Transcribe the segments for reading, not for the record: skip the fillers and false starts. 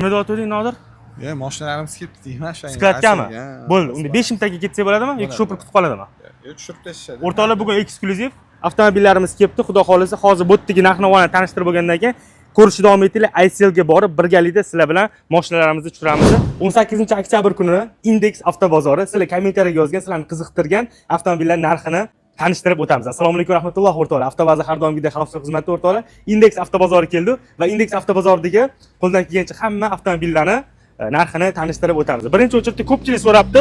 Nima deyotding Nodir? Mashinalarimiz ketdi deyman shu. Skladkami? Bo'ldi. Unda 5 minutga ketsa bo'ladimi yoki shopir kutib qoladimi? Tushirib tashishadi. O'rtoqlar, bugun eksklyuziv avtomobillarimiz kelibdi. Xudo xolisa, hozir bu yerdagi narx-navoni tanishtirib bo'lgandan keyin ko'rishni davom etinglar. ICLga borib birgalikda sizlar bilan mashinalarimizni tushiramiz. 18-oktyabr kuni Index avtobozori sizlar kommentariyaga yozgan, sizlarni qiziqtirgan avtomobillar narxini tanishtirib o'tamiz. Assalomu alaykum rahmatulloh o'rtoqlar. Avtobaza har doimgidek xalqaro xizmatda o'rtoqlar. Index avtobozori keldi va Index avtobozoridagi qo'ldan kelgancha hamma avtomobillarni narxini tanishtirib o'tamiz. Birinchi o'chirda ko'pchilik so'rabdi,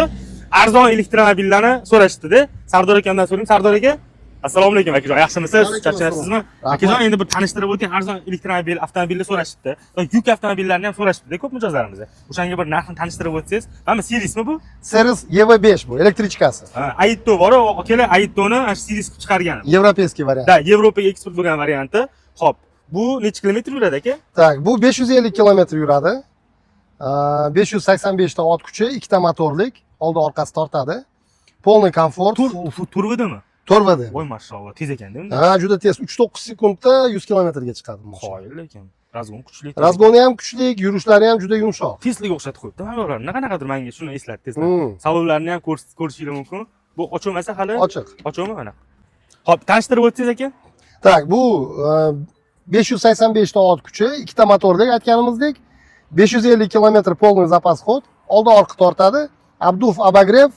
arzon elektromobillarni so'rashdi-da. Sardor akamdan so'rayman. Sardor aka, assalomu alaykum akajon, yaxshimisiz? Charchasizmi? Akajon, endi bir tanishtirib o'ting, arzon elektromobil avtomobilni so'rashdi. Yuk avtomobillarni ham so'rashdi-da ko'p mijozlarimiz. O'shanga bir narxini tanishtirib o'tsangiz. Mana Serismi bu? Seris EV5 bu, elektrichkasi. Aitto bor, kelar Aittoni Seris qilib chiqargan. Европейский variant. Da, Yevropaga eksport bo'lgan varianti. Xo'p, bu necha kilometr yuradi aka? Tak, bu 550 kilometr yuradi. 585 ta ot kuchi, ikkita motorlik, oldi orqasi tortadi. Polniy komfort. Turvidimi? Turvidi. Voy mashalloh, tez ekan-da. Ha, juda tez. 3-9 sekundda 100 kilometrga chiqadi bu mashina. Qoyil lekin. Razgon kuchli. Razgoni ham kuchli, yurishlari ham juda yumshoq. Teslaga o'xshatib qo'yibdi. Mana qanaqadir menga shuni eslatdi Tesla. Salonlarni ham ko'rishingiz mumkin. Bu ochilmasa hali? Ochiq. Ochilmi mana? Xo'p, tanishtirib o'tsangiz aka? Tak, bu 585 ta ot kuchi, ikkita motorlik aytganimizdek, 550 kilometr polniy zapas xod, oldi orqa tortadi, Abduf Abagrev,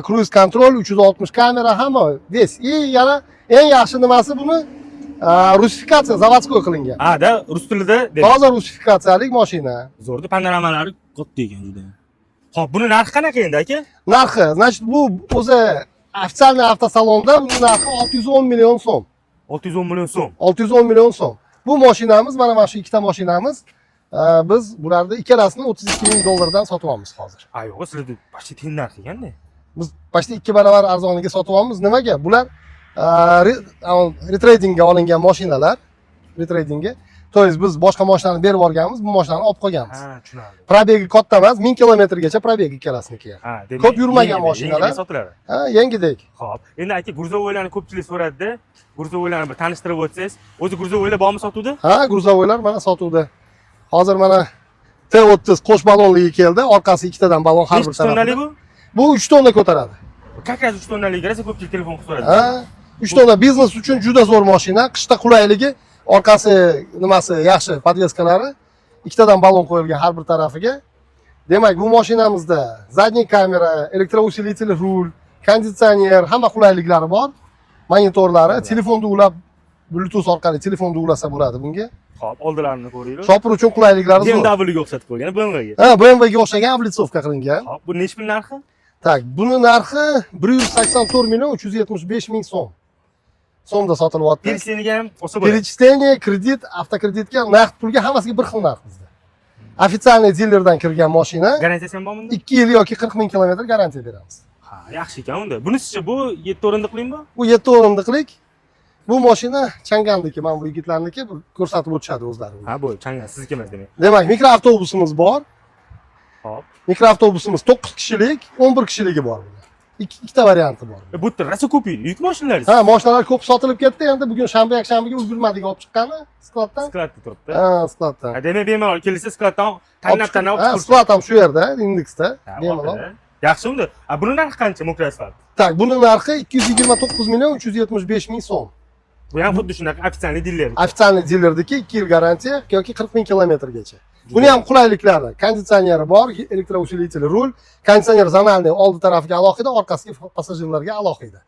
cruise control, 360 kamera, hamma ves. Yana eng yaxshi nimasi buni rusifikatsiya zavodskoy qilingan. Ha, da, rus tilida dedi. Toza rusifikatsiyalik mashina. Zo'rda, panoramalari katta ekan juda. Xo'p, buni narxi qanaqa endi aka? Narxi, значит, bu o'zi ofitsialniy avtosalonda buni narxi 610 million so'm. 610 million so'm. 610 million so'm. Bu mashinamiz, mana shu ikkita mashinamiz, biz bularni ikkalasini 32 ming dollardan sotib olamiz hozir. Ha, yo'q, sizlarda почти teng narx ekanda. Biz почти 2 barobar arzoniga sotib olamiz. Nimaga? Bular retradingga olingan mashinalar, retradingga. To есть biz boshqa mashinani berib yuborganmiz, bu mashinani olib qo'yganmiz. Ha, tushunarli. Probegi katta emas, 1000 kilometrgacha probegi ikkalasiniki. Ha, demak, ko'p yurmagan mashinalar sotiladi. Ha, yangidek. Xo'p, endi aka Gruzovoylarni ko'pchilik so'radi-da. Gruzovoylarni bir tanishtirib o'tsangiz, o'zi Gruzovoylar bormi sotuvda? Ha, Gruzovoylar mana sotuvda. Hozir mana T30 qo'sh ballonligi keldi, orqasi ikkitadan ballon har bir tarafida. Tonnalik bu? Bu 3 tonna ko'taradi. Как раз 3 tonnalik rosa ko'pchilik telefon qilib so'radi. Ha, 3 tonna biznes uchun juda zo'r mashina, qishda qulayligi, orqasi nimasi yaxshi, podveskalari, ikkitadan ballon qo'yilgan har bir tarafiga. Demak, bu mashinamizda zadniy kamera, elektrousилитель rul, konditsioner, hamma qulayliklari bor. Monitorlari, telefonni ulab, Bluetooth orqali telefonni ulasa bo'ladi bunga. Xo'p, oldilarini ko'ringlar. Shopir uchun qulayliklari zo'r. BMW ga o'xshatib qo'ygan, BMW ga. Ha, BMW ga o'xshagan ablitsovka qilingan. Xo'p, bu nech pul narxi? Tak, buni narxi 184 million 375 ming so'm. So'mda sotilyapti. Перечислениga ham olsa bo'ladi. Перечисление, kredit, avtokreditga, naqd pulga hammasiga bir xil narx bizda. Ofitsialniy dilerdan kirgan mashina. Garantiyasi ham bormi? 2 yil yoki 40 ming kilometr garantiya beramiz. Ha, yaxshi ekan unda. Bunisicha bu 7 o'rindiqlimi bu? Bu 7 o'rindiqlik. Bu mashina Changandiki, mana bu yigitlarniki ko'rsatib o'tishadi o'zlari. Ha, bu Changan sizniki emas demak. Demak, mikroavtobusimiz bor. Hop. Mikroavtobusimiz 9 kishilik, 11 kishiligi bor. Ikkita varianti bor. Bu yerda rosa ko'p edi, yuk mashinalari. Ha, mashinalar ko'p sotilib ketdi. Endi bugun shanba yakshanbaga ulgurmadik olib chiqqani skladdan. Skladda turibdi. Ha, skladdan. Ha, demak bemalol kelsa skladdan tanlab Ha, sklad ham shu yerda, Indexda. Bemalol. Yaxshi unda. A buni narxi qancha Mokrasfalt? Tak, buni narxi 229 million 375 ming so'm. Bu ham xuddi shunaqa ofitsialniy diler. Ofitsialniy dilerdagi 2 yil garantiya yoki 40 ming kilometrgacha. Buni ham qulayliklari, konditsioneri bor, elektrousилитель rul, konditsioner zonalniy oldi tarafiga alohida, orqasiga passajirlarga alohida.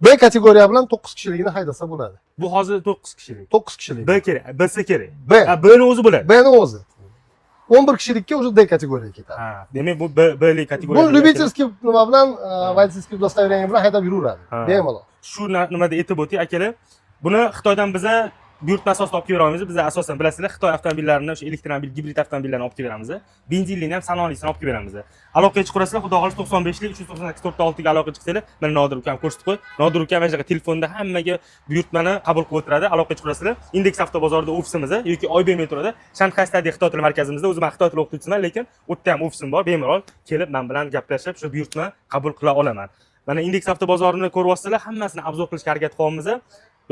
B kategoriya bilan 9 kishiligini haydasa bo'ladi. Bu hozir 9 kishilik. 9 kishilik. B kerak, B kerak. B. Ha, B ni o'zi bo'ladi. B ni o'zi. 11 kishilikka уже D kategoriyaga ketadi. Ha, demak bu B kategoriya. Bu любительский nima bilan, водительский удостоверение bilan haydab yuraveradi. Bemalol. Shu nimada aytib o'ting akalar. Buni Xitoydan biza buyurtma asosida olib kelamiz. Biz asosan bilasizlar, Xitoy avtomobillarini, o'sha elektromobil, gibrid avtomobillarni olib kelamiz. Benzinlini ham salonlisini olib beramiz. Aloqaga chiqarasizlar, xudo xohlasa 95lik 398 406 ga aloqaga chiqsanglar, mana Nodir ukam ko'rsatib qo'y. Nodir ukam mana telefonda hammaga buyurtmani qabul qilib o'tiradi. Aloqaga chiqarasizlar. Index avtobozorida ofisimiz yoki Oybek metroda, Shanxay stadion Xitoy tili markazimizda. O'zim Xitoy tili o'qituvchiman, lekin u yerda ham ofisim bor. Bemalol kelib men bilan gaplashib, shu buyurtma qabul qila olaman. Mana Index avtobozorini ko'ryapsizlar, hammasini obzor qilishga harakat qilyapmiz.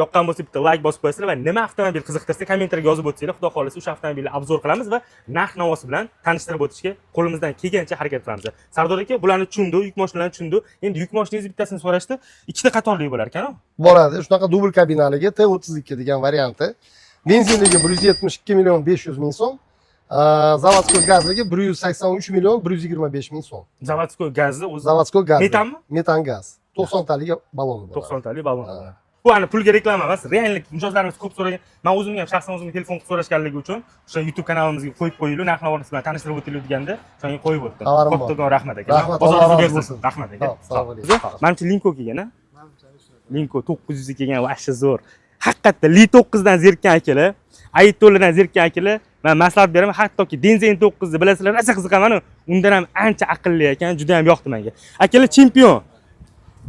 yoqqan bo'lsa bitta like bosib qo'yasizlar va nima avtomobil qiziqtirsa kommentariyga yozib o'tsanglar, xudo xolisa o'sha avtomobilni obzor qilamiz va narx-navosi bilan tanishtirib o'tishga qo'limizdan kelgancha harakat qilamiz. Sardor aka bularni tushundu, yuk mashinalarini tushundu. Endi yuk mashinangizni bittasini so'rashdi, ikkita qatorli bo'lar ekan-ku. Boradi. Shunaqa dubl kabinaligi T32 degan varianti. Benzinligi 172 million 500 ming so'm. Zavodskoy gazligi 183 million 125 ming so'm. Zavodskoy gazni o'zi. Zavodskoy gaz. Metanmi? Metan gaz. 90 talik baloni bor. 90 talik balon. Bu ani pulga reklama emas, reallik mijozlarimiz ko'p so'ragan. Men o'zimga ham shaxsan o'zimga telefon qilib so'rashganligi uchun o'sha YouTube kanalimizga qo'yib qo'yinglar, narx-navoni bilan tanishtirib o'tinglar deganda, o'shanga qo'yib o'tdim. Kattakon rahmat aka. Bozoringiz bersin. Rahmat aka. Sog' bo'ling. Menimcha Linko kelgan-a? Linko 900 kelgan, vashcha zo'r. Haqiqatda Li 9 dan zerikkan akalar, Ayto'lidan zerikkan akalar, men maslahat beraman, hattoki Denzen 9 ni bilasizlar, rosa qiziqaman. Undan ham ancha aqlli ekan, juda ham yoqdi menga. Akalar chempion.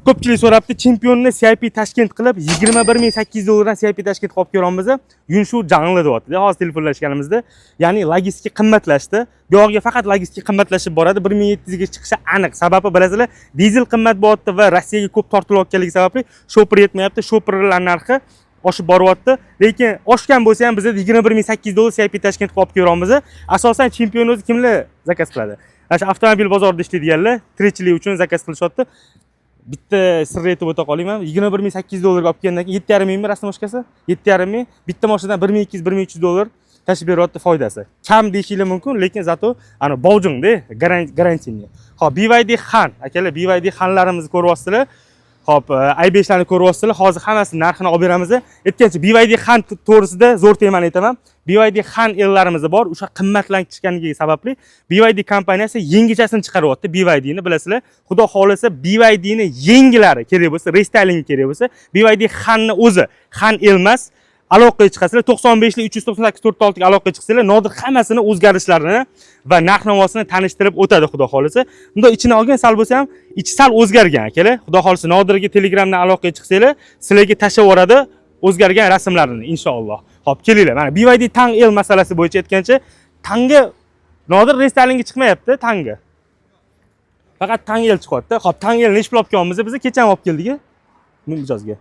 Ko'pchilik so'rabdi, chempionni CIP Tashkent qilib 21800 dollardan CIP Tashkent olib kelamiz. Yunshu janli deyapti. Hozir telefonlashganimizda, ya'ni logistika qimmatlashdi. Bu yerga faqat logistika qimmatlashib boradi. 1700 ga chiqishi aniq. Sababi bilasizlar, dizel qimmat bo'lyapti va Rossiyaga ko'p tortilayotganligi sababli shopper yetmayapti. Shopperlar narxi oshib boryapti. Lekin oshgan bo'lsa ham bizda 21800 dollar CIP Tashkent olib kelamiz. Asosan chempion o'zi kimlar zakaz qiladi? O'sha avtomobil bozorida ishlaydiganlar tirikchilik uchun zakaz qilishyapti. Bitta sirni aytib o'ta qolayman. 21800 dollarga olib kelgandan keyin 7,5 mingmi rasmashkasi? 7,5 ming. Bitta mashinadan 1200-1300 dollar tashib beryapti foydasi. Kam deyishinglar mumkin, lekin zato ana bovjingda garantiyni. Xo'p, BYD Xan, akalar BYD Xanlarimizni ko'ryapsizlar. Xo'p, i5larni ko'ryapsizlar. Hozir hammasini narxini olib beramiz. Aytgancha BYD Xan to'g'risida zo'r temani aytaman. BYD Xan L'larimiz bor. O'sha qimmatlashganligi sababli BYD kompaniyasi yangichasini chiqaryapti. BYD ni bilasizlar. Xudo xolisa BYD ni yengilari kerak bo'lsa, restyling kerak bo'lsa, BYD Xanni o'zi Xan emas, aloqaga chiqasizlar. 95 li 398 46 ga aloqaga chiqsanglar, Nodir hammasini o'zgarishlarini va narx-navosini tanishtirib o'tadi, xudo xolisa. Bunda ichini olgan sal bo'lsa ham, ichi sal o'zgargan akalar. Xudo xolisa Nodirga Telegramdan aloqaga chiqsanglar, sizlarga tashab yuboradi o'zgargan rasmlarini inshaalloh. Xo'p, kelinglar. Mana BYD Tang L masalasi bo'yicha aytgancha, Tangga Nodir restylingi chiqmayapti, Tangga. Faqat Tang L chiqyapti. Xo'p, Tang L nechta olib kelamiz? Biz kecha olib keldik-a. Mijozga.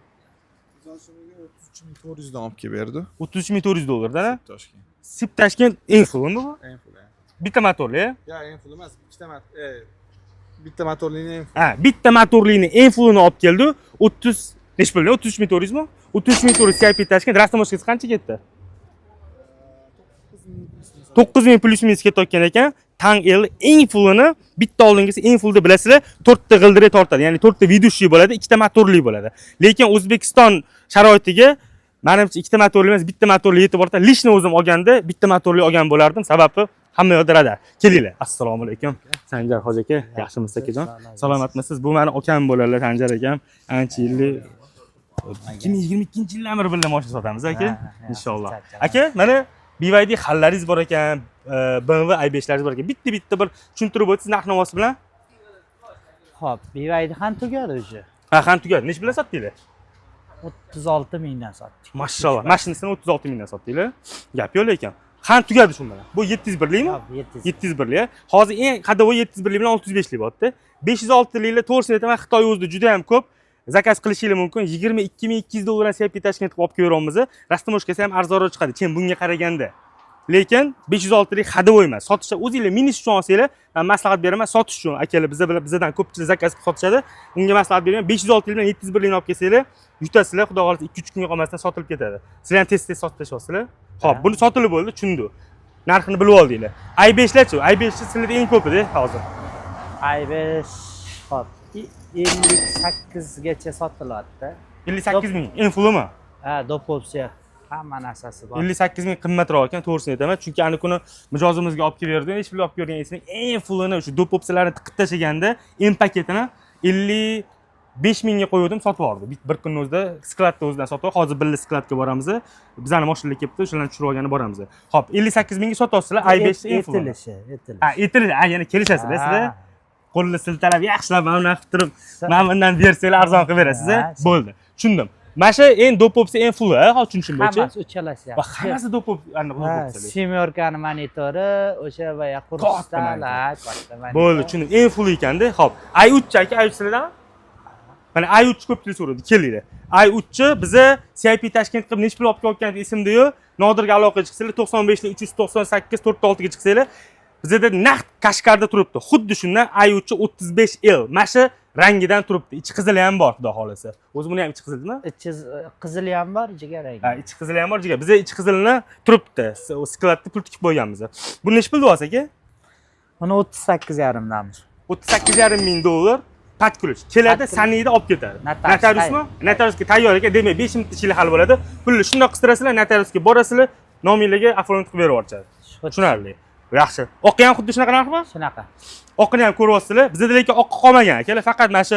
400 dan olib kelib berdi. 33400 dollardan. Toshkent. Sip Tashkent eng fullmi bu? Eng full. Bitta motorli, Ya, eng full emas, bitta motorlini eng full. Ha, bitta motorlini eng fullini olib keldi. 30 nech pulni? 33400 mi? 33400 CIP Tashkent rastamashkasi qancha ketdi? 9000 plus minus ketayotgan ekan. Tang L eng fullini bitta oldingisi eng fullda bilasizlar, 4 ta g'ildirak tortadi. Ya'ni 4 ta vidushli bo'ladi, 2 ta motorli bo'ladi. Lekin O'zbekiston sharoitiga menimcha 2 ta motorli emas, bitta motorli yetib boradi. Lishni o'zim olganda bitta motorli olgan bo'lardim. Sababi hamma yoqda rada. Kelinglar. Assalomu alaykum. Sanjar hoji aka, yaxshimisiz akajon? Salomatmisiz? Bu meni akam bo'ladilar, Sanjar akam. Ancha yillik 2022-yildan beri birga mashina sotamiz aka. Inshaalloh. Aka, mana BYD Xallaringiz bor ekan, BMW i5laringiz bor ekan. Bitta bir tushuntirib o'tsangiz narx-navosi bilan. Xo'p, BYD Xan tugadi o'zi. Ha, Xan tugadi. Nech bilan sotdinglar? 36 mingdan sotdik. Mashallah. Mashinasini 36 mingdan sotdinglar. Gap yo'q ekan. Xan tugadi shu bilan. Bu 701likmi? 701lik. Hozir eng qadavoy 701lik bilan 605lik bo'pti. 506liklar to'g'risini aytaman, Xitoy o'zida juda ham ko'p. Zakaz qilishinglar mumkin. 22200 dollardan CIP Tashkent olib kelamiz. Rastamashkasi ham arzonroq chiqadi. Chem bunga qaraganda. Lekin 506lik xadavoy emas. Sotishda o'zingizlar minus uchun olsanglar, men maslahat beraman, sotish uchun akalar bizdan ko'pchilik zakaz qilib sotishadi. Unga maslahat beraman. 506 bilan 701likni olib kelsanglar, yutasizlar, xudo xolisa 2-3 kunga qolmasdan sotilib ketadi. Sizlar ham tez sotib tashlasizlar. Xo'p, buni sotilib bo'ldi, tushundim. Narxini bilib oldinglar. i5larchi? i5 sizlarda eng ko'pi-da hozir. i5 hop 58 gacha sotilyapti. 58 ming eng fullimi? Ha, dopopsiya hamma narsasi bor. 58 ming qimmatroq ekan, to'g'risini aytaman. Chunki ana kuni mijozimizga olib kelib berdim. Hech bir olib ko'rgan esimda eng fullini o'sha dopopsiyalarni tiqib tashlaganda, M paketini 55 mingga qo'ydim, sotib oldi. Bir kunning o'zida skladda o'zidan sotib, hozir birga skladga boramiz. Bizani mashinalar kelibdi, o'shalarni tushirib olgani boramiz. Xo'p, 58 mingga sotasizlar, i5 eng full. Etilishi. Ha, etilishi. Ha, yana kelishasizlar sizlar. Qo'lni siltalab, yaxshilab mana bunaqa qilib turib, mana bundan bersanglar arzon qilib berasiz. Bo'ldi. Tushundim. Mana shu eng dopopsi eng full, ha, tushunishim bo'yicha. Hammasi uchalasi ham. Va hammasi dopop, dopopsilar. Semyorkani monitori, o'sha va qurslar, katta monitor. Bo'ldi, tushundim. Eng full ekanda. Xo'p, i3 aka, i3 sizlardanmi? Mana i3 ko'pchilik so'radi, kelinglar. i3 biza CIP Tashkent qilib necha pul olib kelayotgan esimda-yu, Nodirga aloqa chiqsanglar 95 398 46 ga chiqsanglar, bizda naqd Qashqarda turibdi. Xuddi shundan i3 35L. Mana shu rangidan turibdi. Ichi qizili ham bor, xudo xolasa. O'zi buni ham ichi qizildimi? Ichi qizili ham bor, jigar rangi. Ha, ichi qizili ham bor, jigar. Bizda ichi qizilini turibdi. Skladda pul tikib qo'yganmiz. Bu necha pul deyapsiz aka? Buni 38,5 damiz. 38,5 ming dollar patkuluch. Keladi, saniyda olib ketadi. Notariusmi? Notariusga tayyor ekan, demak 5 minutda ishlar hal bo'ladi. Pulni shundoq qistirasizlar, notariusga borasizlar, nominglarga oformlab qilib berib yuboradi. Tushunarli. Yaxshi. Oqi ham xuddi shunaqa narxmi? Shunaqa. Oqini ham ko'ryapsizlar. Bizda lekin oqqa qolmagan akalar, faqat mana shu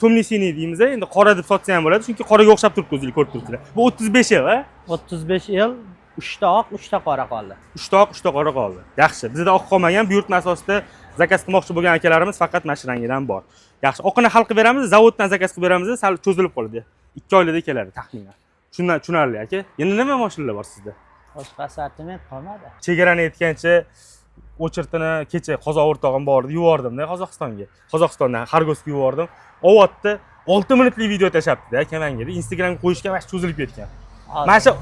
tomnisini deymiz, endi qora deb sotsa ham bo'ladi, chunki qoraga o'xshab turibdi, o'zinglar ko'rib turibsizlar. Bu 35 yil, ha? 35 yil, 3 ta oq, 3 ta qora qoldi. 3 ta oq, 3 ta qora qoldi. Yaxshi. Bizda oq qolmagan, buyurtma asosida zakaz qilmoqchi bo'lgan akalarimiz faqat mana shu rangidan bor. Yaxshi, oqini hal qilib beramiz, zavoddan zakaz qilib beramiz, sal cho'zilib qoladi. 2 oylarda keladi taxminan. Shundan tushunarli aka. Endi nima mashinalar bor sizda? Boshqa assortiment qolmadi. Chegarani aytgancha o'chirtini kecha Qozoq o'rtog'im bor edi, yubordim-da Qozog'istonga. Qozog'istondan Xargovga yubordim. Ovotda 6 minutli video tashlabdi-da, kamanga. Instagramga qo'yishga vaqt cho'zilib ketgan. Mana shu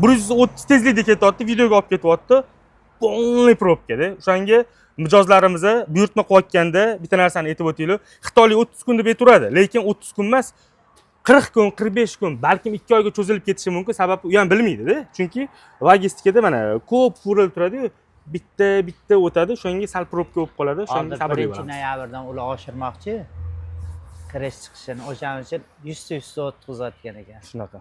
130 tezlikda ketyapti, videoga olib ketyapti. Полный probka-da. O'shanga mijozlarimizni buyurtma qilayotganda bitta narsani aytib o'taylik. Xitoylik 30 kun deb ayturadi, lekin 30 kun emas, 40 kun, 45 kun, balkim 2 oyga cho'zilib ketishi mumkin. Sababi u ham bilmaydi-da. Chunki logistikada mana ko'p fural turadi-yu, bitta o'tadi, o'shanga sal probka bo'lib qoladi, o'shanga sabr beramiz. 1-noyabrdan ular oshirmoqchi. Kirish chiqishini o'shaning uchun 100 o'tkazayotgan ekan. Shunaqa.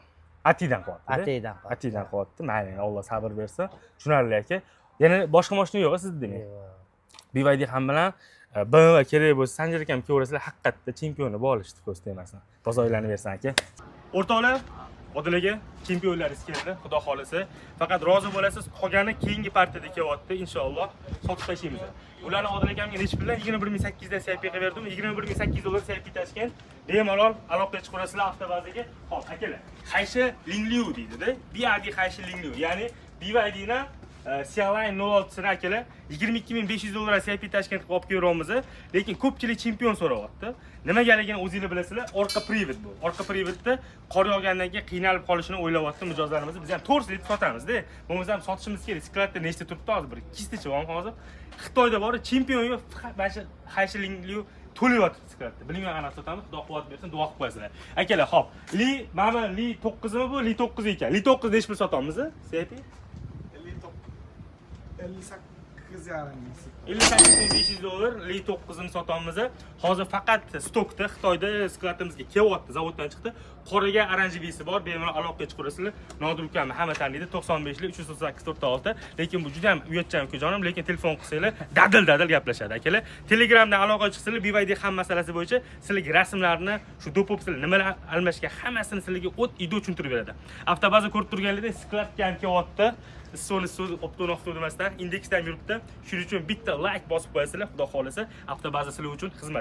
Atidan qilyapti. Atiydan qilyapti. Atidan qilyapti. Mayli, Alloh sabr bersin. Tushunarli aka. Yana boshqa mashina yo'q sizda demak. BYD ham bilan BMW kerak bo'lsa, Sanjar akam ko'rasizlar, haqiqatda chempionni bo'lishdi, ko'z tegmasin. Toza o'ylanaversin aka. O'rtoqlar, Odil aka, chempionlaringiz keldi, xudo xolasa. Faqat rozi bo'lasiz, qolgani keyingi partiyada kelyapti, inshaalloh sotib tashlaymiz. Ularni Odil akamga necha puldan 21800 dan CIP qilib berdim. 21800 dollar CIP Tashkent. Bemalol aloqa chiqarasizlar avtobazaga. Xo'p, akalar, Qayshi Lingliu deydi-da. BYD Qayshi Lingliu, ya'ni BYD na CLI 06 sini akalar 22500 dollar CIP Tashkent qilib olib kelayapmiz, lekin ko'pchilik chempion so'rayapti. Nimagaligini o'zingizlar bilasizlar, orqa privat bu. Orqa privatda qor yog'gandan keyin qiynalib qolishini o'ylayapti mijozlarimiz. Biz ham 4 litr sotamiz-da. Bo'lmasa ham sotishimiz kerak. Skladda nechta turibdi hozir? Bir 2 tacha bor hozir. Xitoyda bor, chempion yo'q, mana shu Hayshlingli to'layapti skladda. Bilmagan aniq sotamiz, Xudo quvvat bersin, duo qilib qo'yasizlar. Akalar, xo'p. Mana Li 9mi bu? Li 9 ekan. Li 9 necha pul sotamiz? CIP 58,500 dollar Li 9 ni sotamiz. Hozir faqat stokda Xitoyda skladimizga kelyapti, zavoddan chiqdi. Qoraga oranjevisi bor, bemalol aloqa chiqarasizlar. Nodir ukam hamma taniydi, 95 338 46. Lekin bu juda ham uyatchan ukajonim, lekin telefon qilsanglar dadil gaplashadi akalar. Telegramdan aloqa chiqsanglar, BYD ham masalasi bo'yicha sizlarga rasmlarni, shu dopopslar nimalar almashgan hammasini sizlarga o't-ida tushuntirib beradi. Avtobaza ko'rib turganlaringiz skladga ham kelyapti. So'z optonoq demasdan indeksdan yuribdi. Shuning uchun bitta like bosib qo'yasizlar, xudo xolasa, avtobaza sizlar uchun xizmat